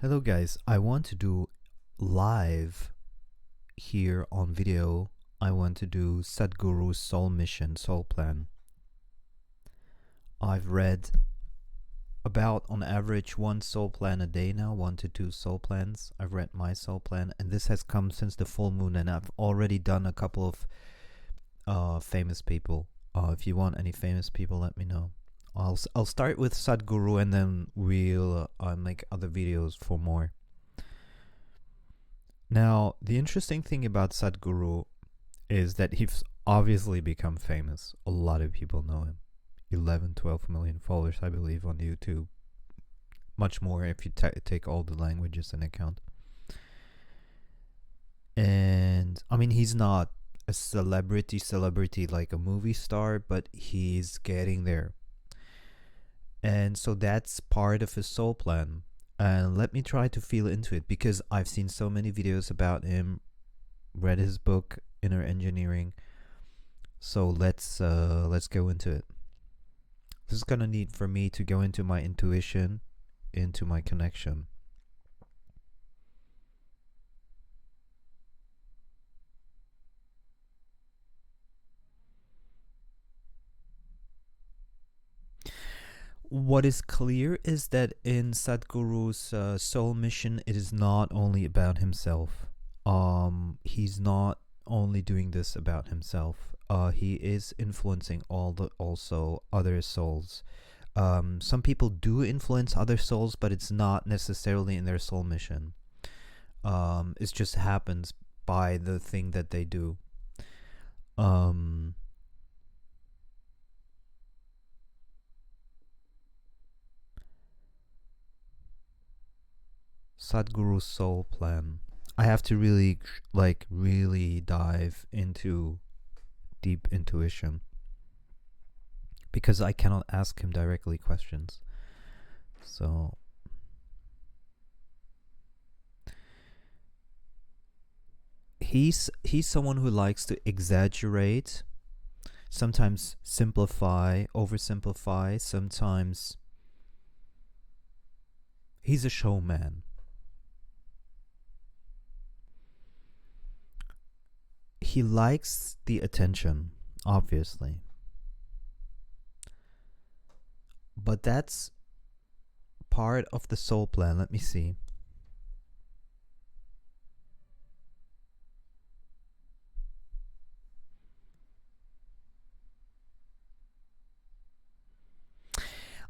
Hello guys, I want to do live here on video. I want to do Sadhguru's soul mission, soul plan. I've read about on average one soul plan a day now, 1 to 2 soul plans. I've read my soul plan and this has come since the full moon, and I've already done a couple of famous people. If you want any famous people, let me know. I'll start with Sadhguru and then we'll make other videos for more. Now, the interesting thing about Sadhguru is that he's obviously become famous. A lot of people know him. 11, 12 million followers, I believe, on YouTube. Much more if you take all the languages in account. And, I mean, he's not a celebrity like a movie star, but he's getting there. And so that's part of his soul plan. And let me try to feel into it, because I've seen so many videos about him, read his book, Inner Engineering. So let's go into it. This is gonna need for me to go into my intuition, into my connection. What is clear is that in Sadhguru's soul mission, it is not only about himself. He's not only doing this about himself. He is influencing also other souls. Some people do influence other souls, but it's not necessarily in their soul mission. It just happens by the thing that they do. Sadhguru's soul plan. I have to really dive into deep intuition, because I cannot ask him directly questions. So he's someone who likes to exaggerate, sometimes simplify, oversimplify, sometimes he's a showman. He likes the attention, obviously. But that's part of the soul plan. Let me see.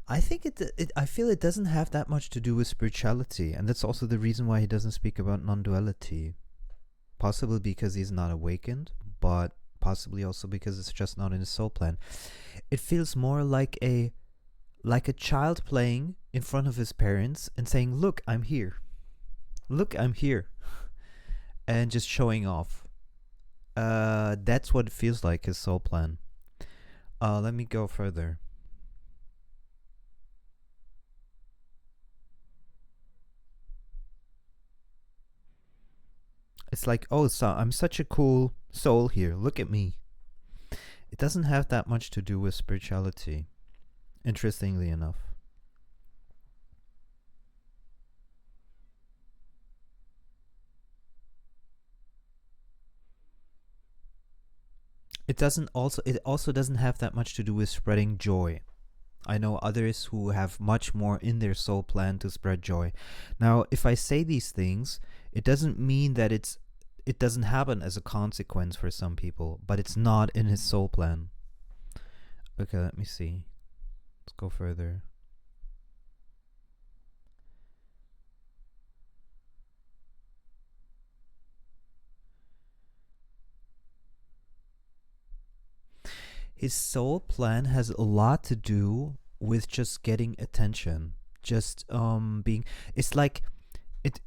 I think I feel it doesn't have that much to do with spirituality, and that's also the reason why he doesn't speak about non-duality. Possibly because he's not awakened, but possibly also because it's just not in his soul plan. It feels more like a child playing in front of his parents and saying, "Look, I'm here. Look, I'm here," and just showing off. That's what it feels like, his soul plan. Let me go further. It's like, oh, so I'm such a cool soul here. Look at me. It doesn't have that much to do with spirituality, interestingly enough. It also doesn't have that much to do with spreading joy. I know others who have much more in their soul plan to spread joy. Now, if I say these things, it doesn't mean that it doesn't happen as a consequence for some people, but it's not in his soul plan. Okay, let me see. Let's go further. His soul plan has a lot to do with just getting attention, just being. It's like,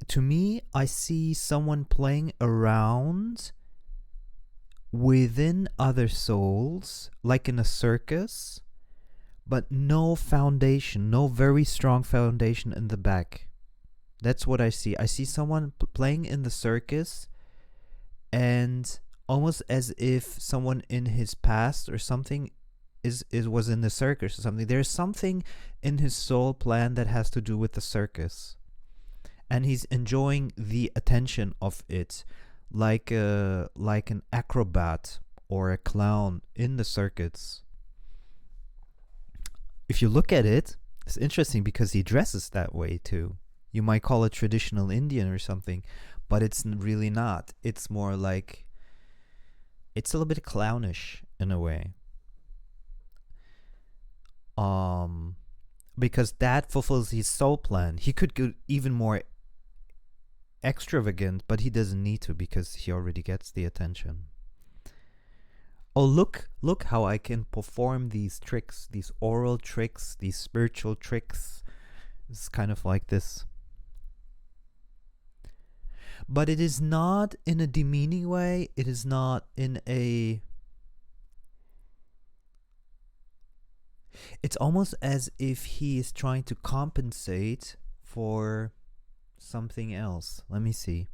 to me, I see someone playing around within other souls, like in a circus, but no foundation, no very strong foundation in the back. That's what I see. I see someone playing in the circus, and almost as if someone in his past or something was in the circus or something. There's something in his soul plan that has to do with the circus. and he's enjoying the attention of it, like an acrobat or a clown in the circuits. If you look at it, it's interesting because he dresses that way too. You might call it traditional Indian or something, but it's really not. It's more like, it's a little bit clownish in a way. Because that fulfills his soul plan. He could go even more extravagant, but he doesn't need to because he already gets the attention. Oh, look how I can perform these tricks, these oral tricks, these spiritual tricks. It's kind of like this. But it is not in a demeaning way. It is not in a... It's almost as if he is trying to compensate for something else. Let me see.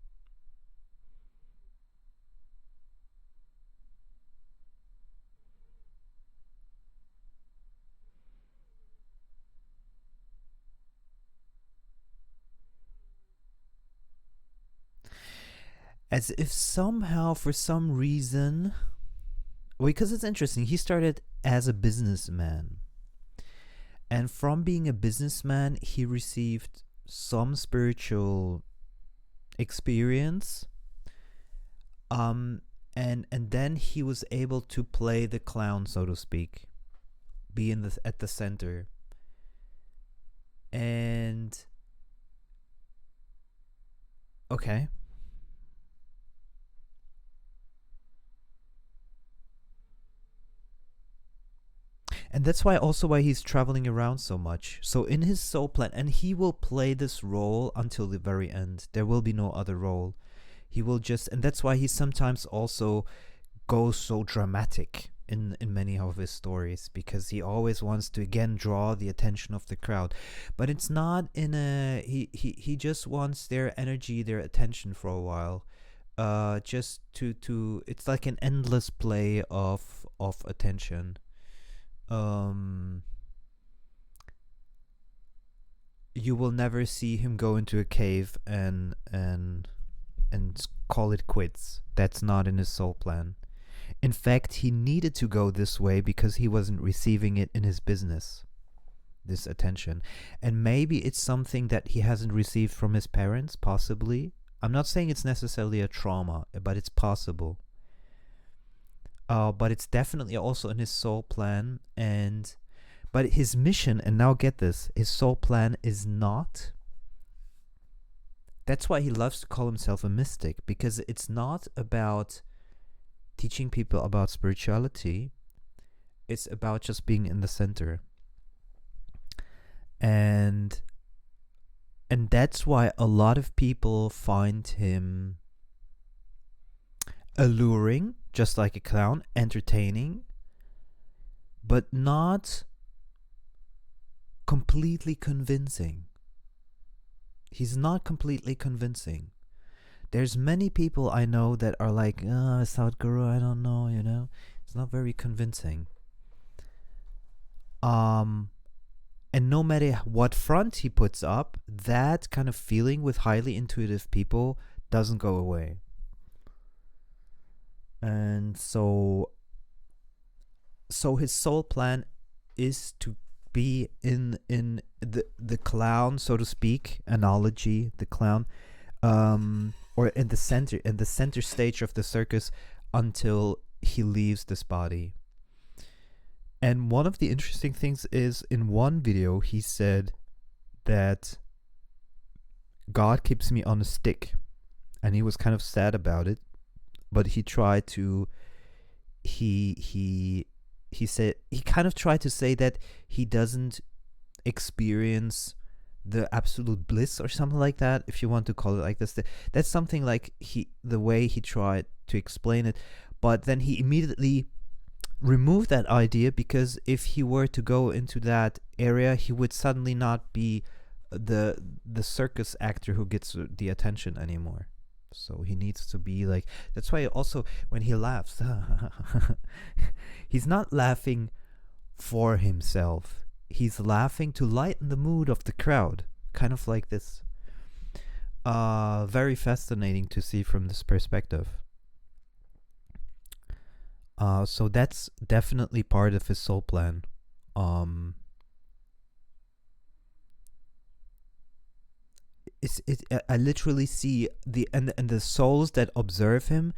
As if somehow, for some reason... Well, because it's interesting. He started as a businessman. And from being a businessman, he received some spiritual experience. And then he was able to play the clown, so to speak. Be at the center. And... Okay. And that's why he's traveling around so much. So in his soul plan, and he will play this role until the very end. There will be no other role. He will just, and that's why he sometimes also goes so dramatic in many of his stories, because he always wants to again draw the attention of the crowd. But it's not in a, he just wants their energy, their attention for a while. Just to it's like an endless play of attention. You will never see him go into a cave and call it quits. That's not in his soul plan. In fact, he needed to go this way because he wasn't receiving it in his business, this attention. And maybe it's something that he hasn't received from his parents, possibly. I'm not saying it's necessarily a trauma, but it's possible. But it's definitely also in his soul plan. But his mission, and now get this, his soul plan is not... That's why he loves to call himself a mystic, because it's not about teaching people about spirituality. It's about just being in the center. And that's why a lot of people find him alluring, just like a clown, entertaining, but not completely convincing. He's not completely convincing. There's many people I know that are like, Sadhguru, I don't know, it's not very convincing. And no matter what front he puts up, that kind of feeling with highly intuitive people doesn't go away. And so his soul plan is to be in the clown, so to speak, analogy, the clown, or in the center stage of the circus until he leaves this body. And one of the interesting things is, in one video he said that God keeps me on a stick, and he was kind of sad about it. But he tried to, he said, he kind of tried to say that he doesn't experience the absolute bliss or something like that, if you want to call it like this. That's something like the way he tried to explain it. But then he immediately removed that idea, because if he were to go into that area, he would suddenly not be the circus actor who gets the attention anymore. So he needs to be like, that's why also when he laughs, he's not laughing for himself. He's laughing to lighten the mood of the crowd, kind of like this. very fascinating to see from this perspective. So that's definitely part of his soul plan. I literally see the souls that observe him.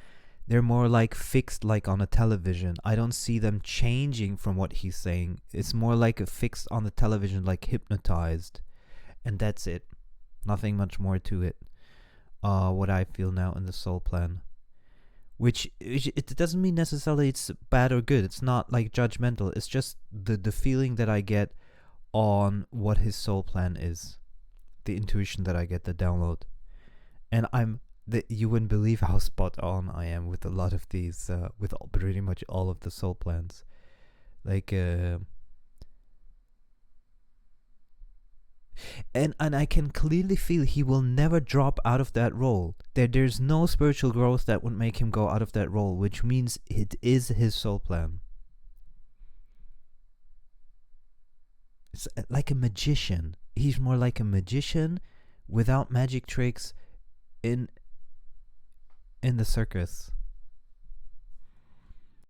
They're more like fixed, like on a television. I don't see them changing from what he's saying. It's more like a fixed on the television, like hypnotized, and that's it. Nothing much more to it. What I feel now in the soul plan, which it doesn't mean necessarily it's bad or good. It's not like judgmental. It's just the feeling that I get on what his soul plan is, the intuition that I get, the download, and you wouldn't believe how spot on I am with a lot of these, with pretty much all of the soul plans. Like, and I can clearly feel he will never drop out of that role. There's no spiritual growth that would make him go out of that role, which means it is his soul plan. It's like a magician. He's more like a magician without magic tricks in the circus.